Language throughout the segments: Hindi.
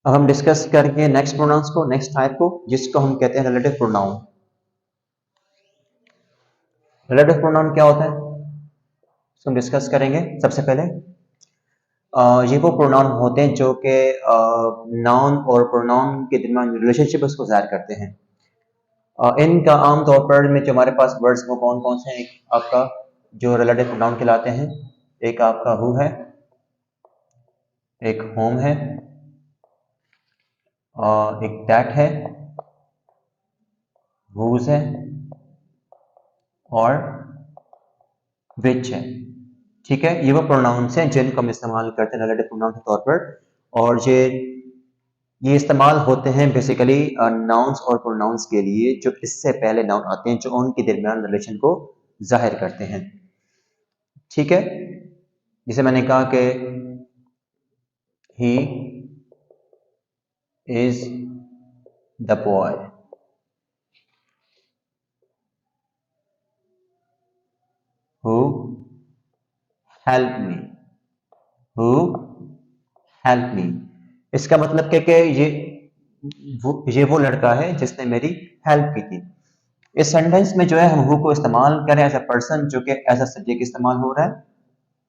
अब हम डिस्कस करेंगे नेक्स्ट प्रोनाउंस को, नेक्स्ट टाइप को, जिसको हम कहते हैं रिलेटिव प्रोनाउन। रिलेटिव प्रोनाउन क्या होता है, इसको हम डिस्कस करेंगे। सबसे पहले ये वो प्रोनाउन होते हैं जो कि नाउन और प्रोनाउन के दरमियान रिलेशनशिप उसको जाहिर करते हैं। इनका आमतौर पर में जो हमारे पास वर्ड्स वो कौन कौन से हैं, एक आपका जो रिलेटिव प्रोनाउन कहलाते हैं, एक आपका हु है, एक होम है, एक दैट है, हुज है और विच है। ठीक है, ये वो प्रोनाउंस हैं जिनको हम इस्तेमाल करते हैं रिलेटिव प्रोनाउन के तौर पर, और ये इस्तेमाल होते हैं बेसिकली नाउन्स और प्रोनाउंस के लिए जो इससे पहले नाउन आते हैं, जो उनके दरमियान रिलेशन को जाहिर करते हैं। ठीक है, जिसे मैंने कहा कि he is the boy, who help me, who help me. इसका मतलब क्या कि ये वो लड़का है जिसने मेरी हेल्प की थी। इस सेंटेंस में जो है हम हु को इस्तेमाल करें एज अ पर्सन, जो कि एज अ सब्जेक्ट इस्तेमाल हो रहा है।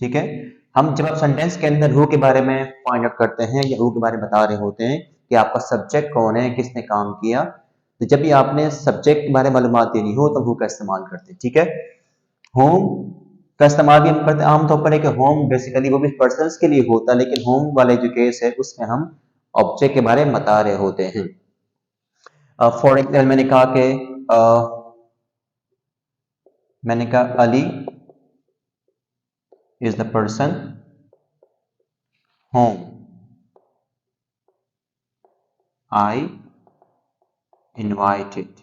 ठीक है, हम जब आप सेंटेंस के अंदर हु के बारे में फाइंड आउट करते हैं या हु के बारे में बता रहे होते हैं कि आपका सब्जेक्ट कौन है, किसने काम किया, तो जब भी आपने सब्जेक्ट के बारे में मालूमात देनी हो तो हु का इस्तेमाल करते हैं। ठीक है, होम का इस्तेमाल भी हम करते हैं आमतौर पर है कि होम बेसिकली वो भी पर्सन्स के लिए होता है, लेकिन होम वाले जो केस है उसमें हम ऑब्जेक्ट के बारे में बता रहे होते हैं। फॉर एग्जाम्पल मैंने कहा Ali is the person home I invited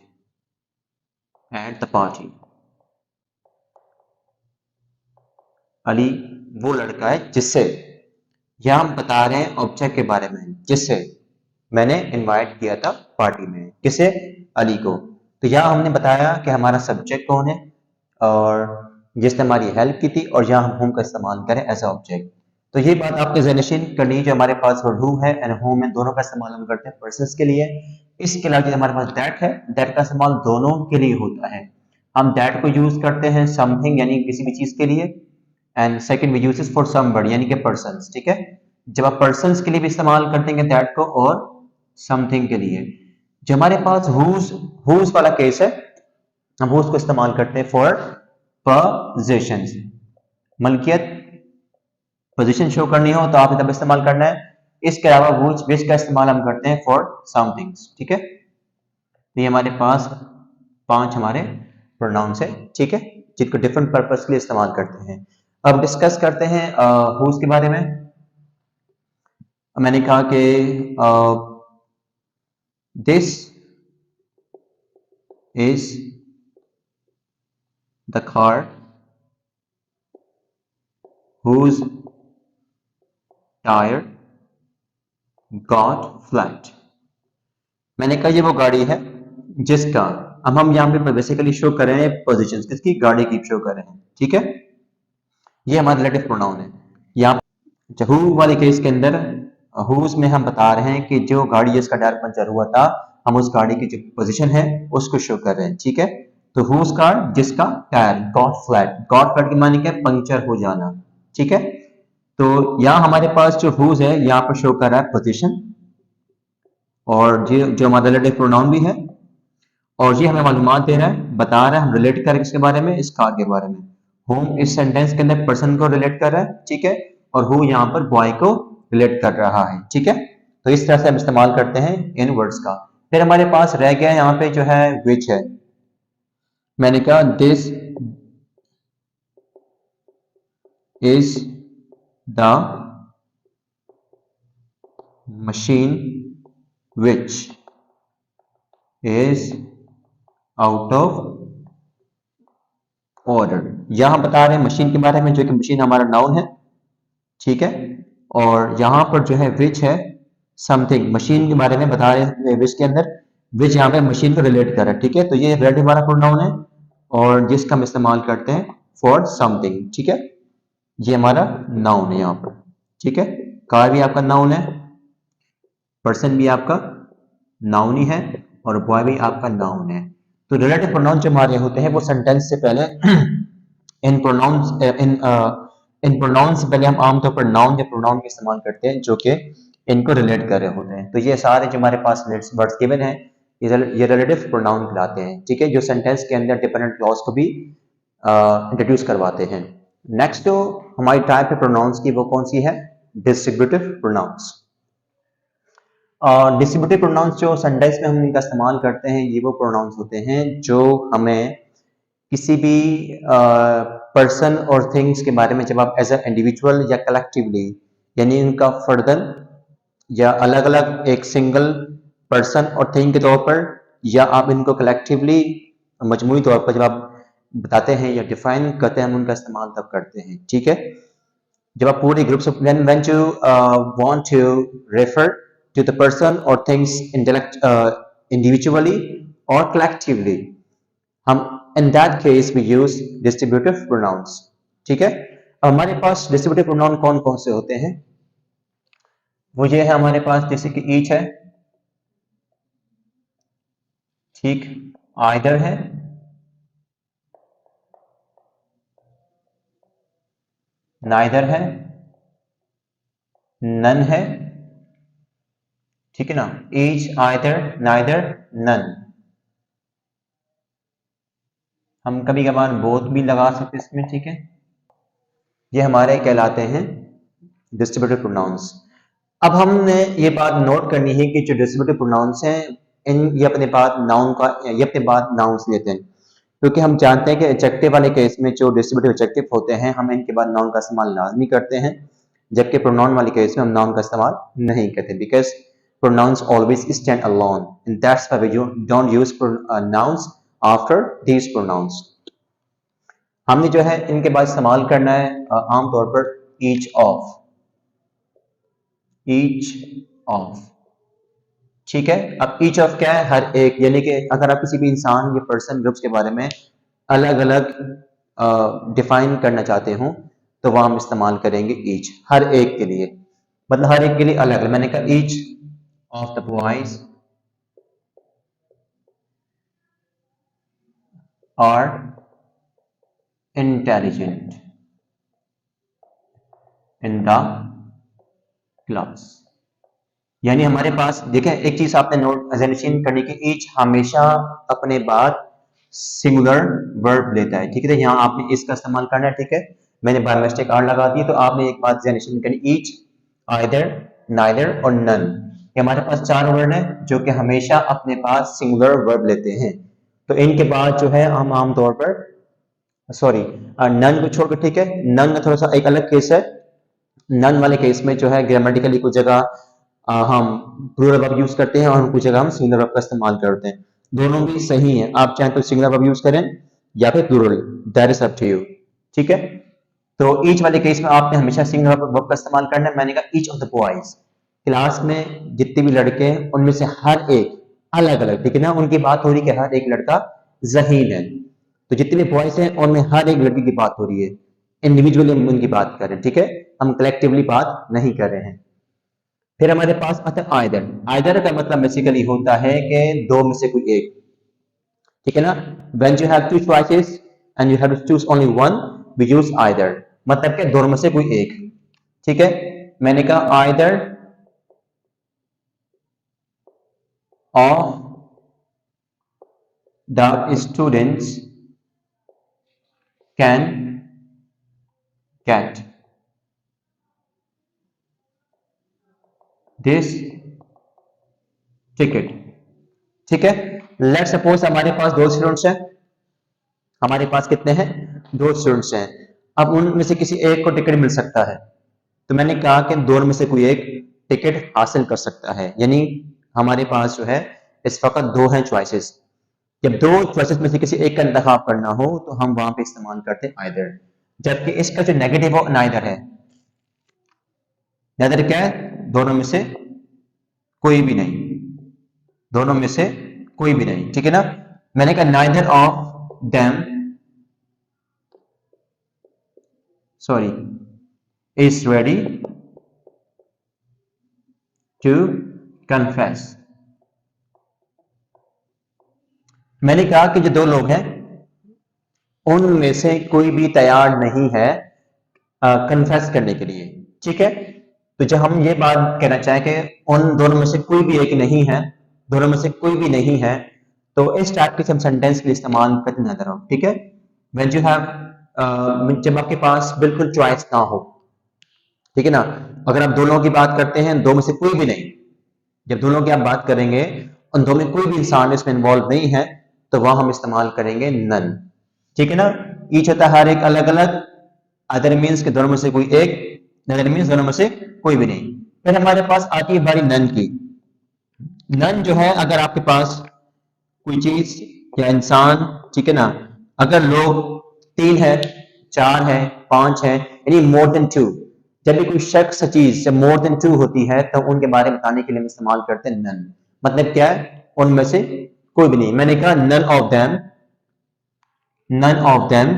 at the party. Ali वो लड़का है जिससे, यहां हम बता रहे हैं ऑब्जेक्ट के बारे में, जिससे मैंने इनवाइट किया था पार्टी में। किसे? अली को। तो यहां हमने बताया कि हमारा सब्जेक्ट कौन है और जिसने हमारी हेल्प की थी, और यहां हम होम का इस्तेमाल करें एज ऑब्जेक्ट। तो ये बात आपके ज़हन करनी है, जो हमारे पास हु है एंड होम है, दोनों का इस्तेमाल हम करते हैं पर्सन्स के लिए। इसके अलावा जो हमारे पास दैट है, दैट का इस्तेमाल दोनों के लिए होता है। हम दैट को यूज करते हैं समथिंग यानी किसी भी चीज के लिए, and second we use it for somebody यानी कि पर्सन्स। ठीक है, जब आप पर्सन्स के लिए भी इस्तेमाल करते हैं दैट को और समथिंग के लिए। जो हमारे पास हुज वाला केस है, हम हुज को इस्तेमाल करते हैं for positions. Malkiyat position show करनी हो तो आप तब इस्तेमाल करना है। इसके अलावा वुच विच का इस्तेमाल हम करते हैं फॉर समथिंग्स। ठीक है, तो ये हमारे पास 5 हमारे प्रोनाउंस है, ठीक है, जिनको डिफरेंट पर्पस के लिए इस्तेमाल करते हैं। अब डिस्कस करते हैं हुज के बारे में। मैंने कहा कि this is the car whose tyre got flat. मैंने कहा ये वो गाड़ी है जिसका, अब हम यहाँ पे बेसिकली शो कर रहे हैं पोजीशंस, किसकी? गाड़ी की शो कर रहे हैं। ठीक है, ये हमारा रिलेटिव प्रोनाउन है। यहाँ हु वाले केस के अंदर हुज में हम बता रहे हैं कि जो गाड़ी जिसका टायर पंचर हुआ था, हम उस गाड़ी की जो पोजीशन है उसको शो कर रहे हैं। ठीक है, तो हुज कार जिसका tyre got flat, got flat की माने क्या? पंचर हो जाना। ठीक है, तो यहाँ हमारे पास जो हुज है यहाँ पर शो कर रहा है पोजीशन, और ये जो हमारा रिलेटिव प्रोनाउन भी है, और ये हमें मालूमात दे रहा है, बता रहा है, हम रिलेट करें किसके बारे में? इस कार के बारे में। होम इस सेंटेंस के अंदर पर्सन को रिलेट कर रहा है, ठीक है, और हु यहाँ पर बॉय को रिलेट कर रहा है। ठीक है, तो इस तरह से हम इस्तेमाल करते हैं इन वर्ड्स का। फिर हमारे पास रह गया यहाँ पे जो है विच है। मैंने कहा this is the machine which is out of order. यहां बता रहे हैं मशीन के बारे में, जो कि मशीन हमारा नाउन है। ठीक है, और यहां पर जो है विच है समथिंग, मशीन के बारे में बता रहे हैं विच के अंदर, विच यहाँ पे मशीन को रिलेट कर रहा है। ठीक है, तो ये रिलेटिव हमारा प्रोनाउन है और जिसका हम इस्तेमाल करते हैं फॉर समथिंग। ठीक है, ये हमारा नाउन है यहाँ पर। ठीक है, कार भी आपका नाउन है, पर्सन भी आपका नाउन ही है और बॉय भी आपका नाउन है। तो रिलेटिव प्रोनाउन जो हमारे होते हैं वो सेंटेंस से पहले इन प्रोनाउंस इन प्रोनाउन से पहले हम आमतौर पर नाउन या प्रोनाउन का इस्तेमाल करते हैं जो कि इनको रिलेट कर रहे होते हैं। तो ये सारे जो हमारे पास वर्ड्स गिवन हैं ये रिलेटिव प्रोनाउन कहलाते हैं, ठीक है, जो सेंटेंस के अंदर डिपेंडेंट क्लॉज को भी इंट्रोड्यूस करवाते हैं। नेक्स्ट जो हमारी टाइप है प्रोनाउंस की वो कौन सी है? Distributive pronounce. डिस्ट्रीब्यूटिव प्रोनाउंस जो सेंटेंस में हम इनका इस्तेमाल करते हैं ये वो प्रोनाउंस होते हैं जो हमें किसी भी पर्सन और थिंग्स के बारे में जब आप एज अ इंडिविजुअल या कलेक्टिवली यानी उनका फर्दर या अलग अलग एक सिंगल पर्सन और थिंग के तौर पर या आप इनको कलेक्टिवली मजमूई तौर पर जब आप बताते हैं या डिफाइन करते हैं हम उनका इस्तेमाल तब करते हैं, ठीक है। जब आप पूरे ग्रुप से when you want to refer to the person or things individually or collectively, हम in that case we use distributive pronouns, ठीक है। अब हमारे पास distributive pronoun कौन कौन से होते हैं? वो ये है हमारे पास जैसे कि each है, ठीक, either है, neither है, none है, ठीक है ना, each, either, neither, none। हम कभी कभार बोथ भी लगा सकते हैं इसमें, ठीक है। ये हमारे कहलाते हैं डिस्ट्रीब्यूटिव प्रोनाउंस। अब हमने ये बात नोट करनी है कि जो डिस्ट्रीब्यूटिव प्रोनाउंस हैं ये अपने बाद नाउन का ये अपने बाद नाउन्स लेते हैं, क्योंकि हम जानते हैं कि एडजेक्टिव वाले केस में जो डिस्ट्रीब्यूटिव एडजेक्टिव होते हैं हम इनके बाद नाउन का इस्तेमाल लाजमी करते हैं, जबकि प्रोनाउन वाले केस में हम नाउन का इस्तेमाल नहीं करते, because pronouns always stand alone and that's why we don't use nouns after these pronouns। हमने जो है इनके बाद इस्तेमाल करना है आमतौर पर each of, ठीक है। अब each of क्या है? हर एक, यानी कि अगर आप किसी भी इंसान या पर्सन ग्रुप्स के बारे में अलग अलग डिफाइन करना चाहते हो तो वह हम इस्तेमाल करेंगे each, हर एक के लिए, मतलब हर एक के लिए अलग अलग। मैंने कहा each of the boys are intelligent in the class। यानी हमारे पास देखें एक चीज आपने नोट अटेंशन करने की, ईच हमेशा अपने बाद सिंगुलर वर्ब लेता है, ठीक है। तो यहाँ आपने इसका इस्तेमाल करना है, ठीक है। मैंने बाय मिस्टेक आर लगा दी, तो आपने एक बात अटेंशन करनी, ईच, आइदर, नाइदर और नन। ये हमारे पास चार वर्ड है जो कि हमेशा अपने पास सिंगुलर वर्ब लेते हैं। तो इनके बाद जो है हम आमतौर पर सॉरी नन को छोड़कर, ठीक है, नन का थोड़ा सा एक अलग केस है। नन वाले केस में जो है ग्रामेटिकली कुछ जगह हम प्लूरल वर्ब यूज करते हैं और कुछ जगह हम सिंगुलर वर्ब का इस्तेमाल करते हैं। दोनों भी सही है, आप चाहें तो सिंगुलर वर्ब यूज करें या फिर plural, that is up to you, ठीक है। तो ईच वाले केस में आपने हमेशा सिंगुलर वर्ब का इस्तेमाल करना है। मैंने कहा each of the boys, class में जितने भी लड़के हैं उनमें से हर एक अलग अलग, ठीक है ना, उनकी बात हो रही है कि हर एक लड़का ज़हीन है। तो जितने भी बॉयज हैं उनमें हर एक लड़की की बात हो रही है, इंडिविजुअली हम उनकी बात कर रहे हैं, ठीक है, हम कलेक्टिवली बात नहीं कर रहे हैं। फिर हमारे पास आता है आइदर। आइदर का मतलब बेसिकली होता है कि दो में से कोई एक, ठीक है ना। When you have two choices and you have to choose only one, we use either, मतलब कि दोनों में से कोई एक, ठीक है। मैंने कहा either of the students can get this ticket, ठीक है। लेट सपोज हमारे पास दो स्टूडेंट्स हैं, हमारे पास कितने हैं? दो स्टूडेंट्स हैं। अब उनमें से किसी एक को टिकट मिल सकता है, तो मैंने कहा कि दोनों में से कोई एक टिकट हासिल कर सकता है, यानी हमारे पास जो है इस वक्त दो हैं चॉइसेस। जब दो चॉइसेस में से किसी एक का इंतखाब करना हो तो हम वहां पे इस्तेमाल करते हैं आइदर, जबकि इसका जो नेगेटिव हो नाइदर है। नाइदर क्या है? दोनों में से कोई भी नहीं, दोनों में से कोई भी नहीं, ठीक है ना। मैंने कहा neither of them is ready to confess. मैंने कहा कि जो दो लोग हैं उनमें से कोई भी तैयार नहीं है कन्फेस करने के लिए, ठीक है। तो जब हम ये बात कहना चाहें कि उन दोनों में से कोई भी एक नहीं है, दोनों में से कोई भी नहीं है, तो इस टाइप के हम सेंटेंस के लिए इस्तेमाल करते नजर आओ, ठीक है। व्हेन यू हैव जब आपके पास बिल्कुल चॉइस ना हो, ठीक है ना। अगर आप दो लोगों की बात करते हैं, दो में से कोई भी नहीं, जब दो लोगों की आप बात करेंगे उन दो में कोई भी इंसान इसमें इन्वॉल्व नहीं है, तो वहां हम इस्तेमाल करेंगे नन, ठीक है ना। ईच होता है हर एक अलग अलग, अदर मीन्स के दोनों में से कोई एक, नदर मीन्स दोनों में से कोई भी नहीं। फिर हमारे पास आती है बारी नन की। नन जो है, अगर आपके पास कोई चीज या इंसान, ठीक है ना, अगर लोग 3 है, 4 है, 5 है, यानी मोर देन 2, जब भी कोई शख्स चीज जब मोर देन 2 होती है तो उनके बारे में बताने के लिए हम इस्तेमाल करते हैं नन। मतलब क्या है, उनमें से कोई भी नहीं। मैंने कहा none of them, none of them,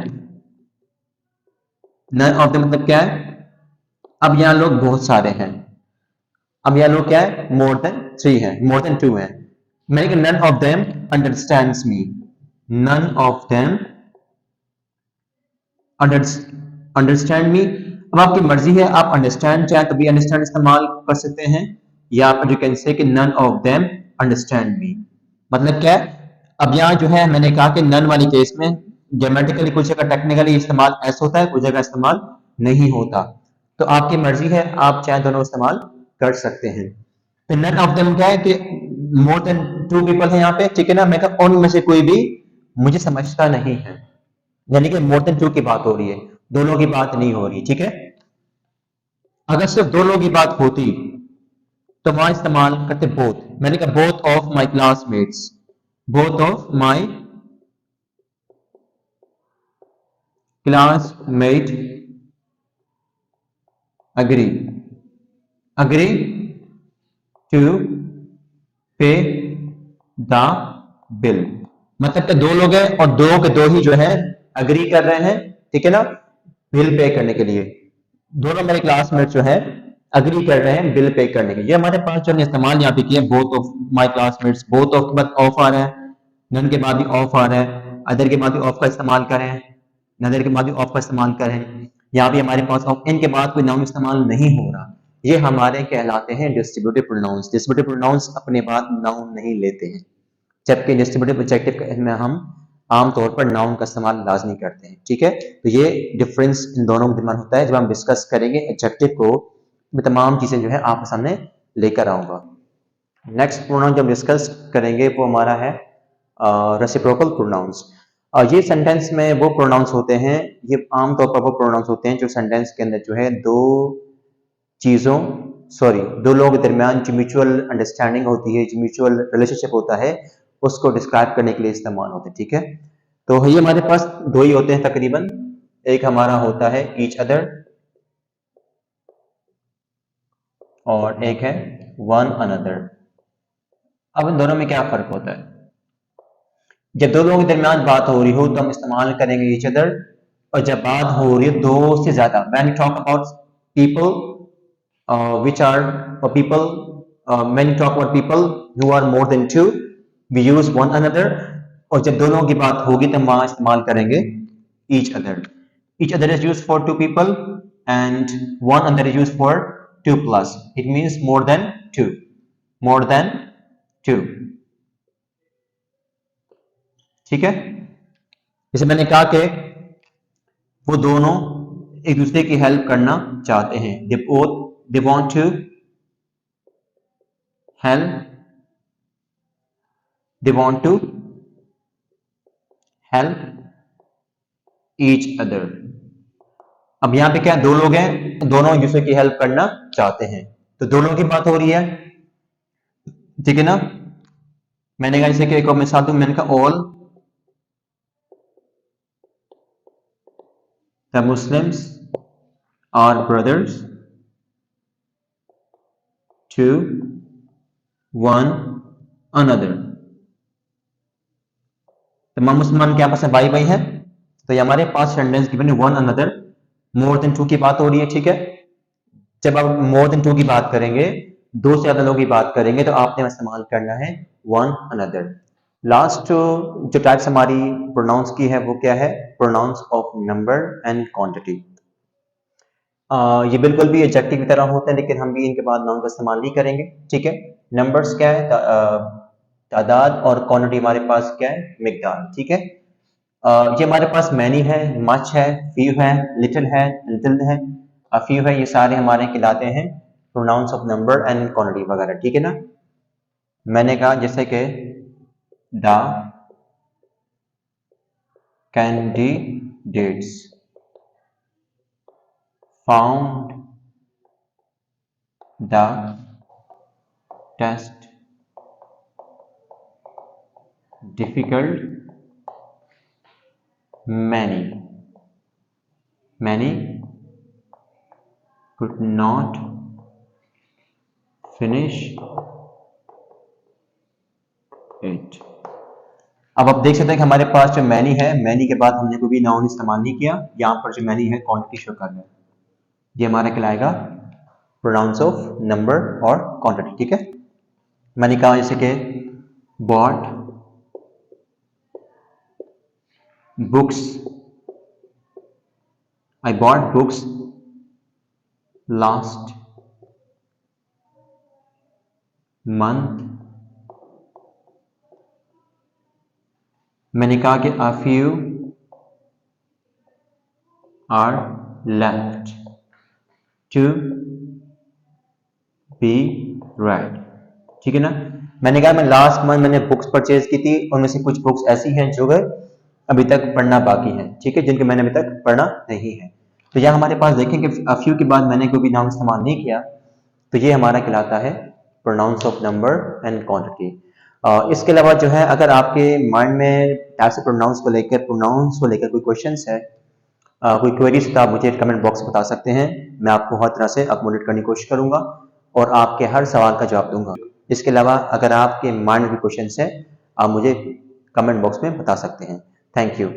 none of them मतलब क्या है, अब यहाँ लोग बहुत सारे हैं, अब यहाँ लोग क्या है, मोर देन 3 है, मोर देन 2 है। मैंने कहा none of them understands me, none of them understand me. अब आपकी मर्जी है, आप अंडरस्टैंड चाहे तो भी अंडरस्टैंड इस्तेमाल कर सकते हैं, या फिर यू कैन से कि none of them understand me. मतलब क्या है, अब यहाँ जो है मैंने कहा कि नन वाली केस में ग्रामेटिकली कुछ जगह टेक्निकली इस्तेमाल ऐसा होता है, कुछ जगह इस्तेमाल नहीं होता, तो आपकी मर्जी है, आप चाहे दोनों इस्तेमाल कर सकते हैं। तो नन ऑफ देम क्या है कि मोर देन 2 पीपल है यहाँ पे, ठीक है ना। मैं कहा उनमें से कोई भी मुझे समझता नहीं है, यानी कि मोर देन 2 की बात हो रही है, दो लोगों की बात नहीं हो रही, ठीक है। अगर सिर्फ दो लोगों की बात होती तो वहां इस्तेमाल करते बोथ। मैंने कहा both of my classmates, both of my classmate agree, agree to pay the bill. मतलब कि दो लोग हैं और दो के दो ही जो है अग्री कर रहे हैं, ठीक है ना, बिल पे करने के लिए। दोनों मेरे क्लासमेट जो है अग्री कर रहे हैं बिल पे करने के लिए। हमारे पास जो हमने इस्तेमाल यहाँ पे किया, both of my classmates, both of के बाद ऑफ आ रहा है, नन के बाद भी ऑफ आ रहा है, अदर के बाद भी ऑफ का इस्तेमाल करें, नदर के बाद भी ऑफ का इस्तेमाल करें। यहाँ भी हमारे पास ऑफ, इन के बाद कोई नाउन इस्तेमाल नहीं हो रहा, ये हमारे कहलाते हैं डिस्ट्रीब्यूटिव प्रोनाउंस। डिस्ट्रीब्यूटिव प्रोनाउंस अपने बाद नाउन नहीं लेते हैं, जबकि डिस्ट्रीब्यूटिव एडजेक्टिव में हम आमतौर पर नाउन का इस्तेमाल लाजमी करते हैं, ठीक है। तो ये डिफरेंस इन दोनों के दरमियान होता है। जब हम डिस्कस करेंगे एडजेक्टिव को, मैं तमाम चीजें जो है आपके सामने लेकर आऊंगा। नेक्स्ट प्रोनाउन जब डिस्कस करेंगे वो हमारा है रेसिप्रोकल प्रोनाउंस। ये सेंटेंस में वो प्रोनाउंस होते हैं, ये आमतौर पर वो प्रोनाउंस होते हैं जो सेंटेंस के अंदर जो है दो दो लोगों के दरमियान जो म्यूचुअल अंडरस्टैंडिंग होती है, जो म्यूचुअल रिलेशनशिप होता है, उसको डिस्क्राइब करने के लिए इस्तेमाल होते हैं, ठीक है। तो ये हमारे पास दो ही होते हैं तकरीबन, एक हमारा होता है ईच अदर और एक है वन अनदर। अब इन दोनों में क्या फर्क होता है, जब दो लोगों के दरमियान बात हो रही हो तो हम इस्तेमाल करेंगे ईच अदर, और जब बात हो रही है दो से ज्यादा, when we talk about people which are people when you talk about people who are more than 2, we use one another, और जब दोनों की बात होगी तो हम वहां इस्तेमाल करेंगे each other. Each other is used for 2 people and one another is used for 2 plus. It means more than 2, more than 2, ठीक है। जैसे मैंने कहा कि वो दोनों एक दूसरे की हेल्प करना चाहते हैं, they want to help, they want to help each other। अब यहां पे क्या, दो लोग हैं, दोनों एक दूसरे की हेल्प करना चाहते हैं, तो दो लोगों की बात हो रही है, ठीक है ना। मैंने कहा जैसे कि एक और मिसाल दूं, मैंने कहा all the Muslims are brothers to one another। तमाम मुसलमान के आपस में भाई भाई हैं, तो ये हमारे पास सेंटेंस गिवन है वन अनदर, मोर देन 2 की बात हो रही है, ठीक है। जब आप मोर देन 2 की बात करेंगे दो से ज्यादा लोगों की बात करेंगे तो आपने इस्तेमाल करना है वन अनदर। लास्ट जो टाइप्स हमारी प्रोनाउंस की है वो क्या है? Pronouns of number and quantity. ये बिल्कुल भी एडजेक्टिव की तरह होते हैं, लेकिन हम भी इनके बाद नाउन का इस्तेमाल नहीं करेंगे, ठीक है। नंबर्स क्या है? तादाद, और क्वांटिटी हमारे पास क्या है? मिकदार, ठीक है। ये हमारे पास मैनी है, मच है, फ्यू है, लिटिल है, फ्यू है, ये सारे हमारे कहलाते हैं pronouns of number and quantity वगैरह, ठीक है ना। मैंने कहा जैसे कि the candidates found the test difficult, many could not finish it। अब आप देख सकते हैं कि हमारे पास जो मैनी है, मैनी के बाद हमने कोई भी नाउन इस्तेमाल नहीं किया। यहाँ पर जो मैनी है क्वांटिटी शो कर रहा है, ये हमारा कहलाएगा प्रोनाउंस ऑफ नंबर और क्वांटिटी, ठीक है। मैंने कहा जैसे कि bought books, I bought books last month. मैंने कहा कि a few are left to be read, ठीक है ना। मैंने कहा मैं लास्ट मंथ मैंने बुक्स परचेज की थी, उनमें से कुछ बुक्स ऐसी हैं जो अभी तक पढ़ना बाकी है, ठीक है, जिनके मैंने अभी तक पढ़ना नहीं है। तो यह हमारे पास देखें कि a few के बाद मैंने कोई भी नाउन इस्तेमाल नहीं किया, तो ये हमारा कहलाता है pronouns of number and quantity. इसके अलावा जो है, अगर आपके माइंड में टाइप्स ऑफ प्रोनाउंस को लेकर कोई क्वेश्चंस है, कोई क्वेरीज, तो आप मुझे कमेंट बॉक्स में बता सकते हैं। मैं आपको हर तरह से अकोमोडेट करने की कोशिश करूंगा और आपके हर सवाल का जवाब दूंगा। इसके अलावा अगर आपके माइंड में कोई क्वेश्चंस है, आप मुझे कमेंट बॉक्स में बता सकते हैं। Thank you.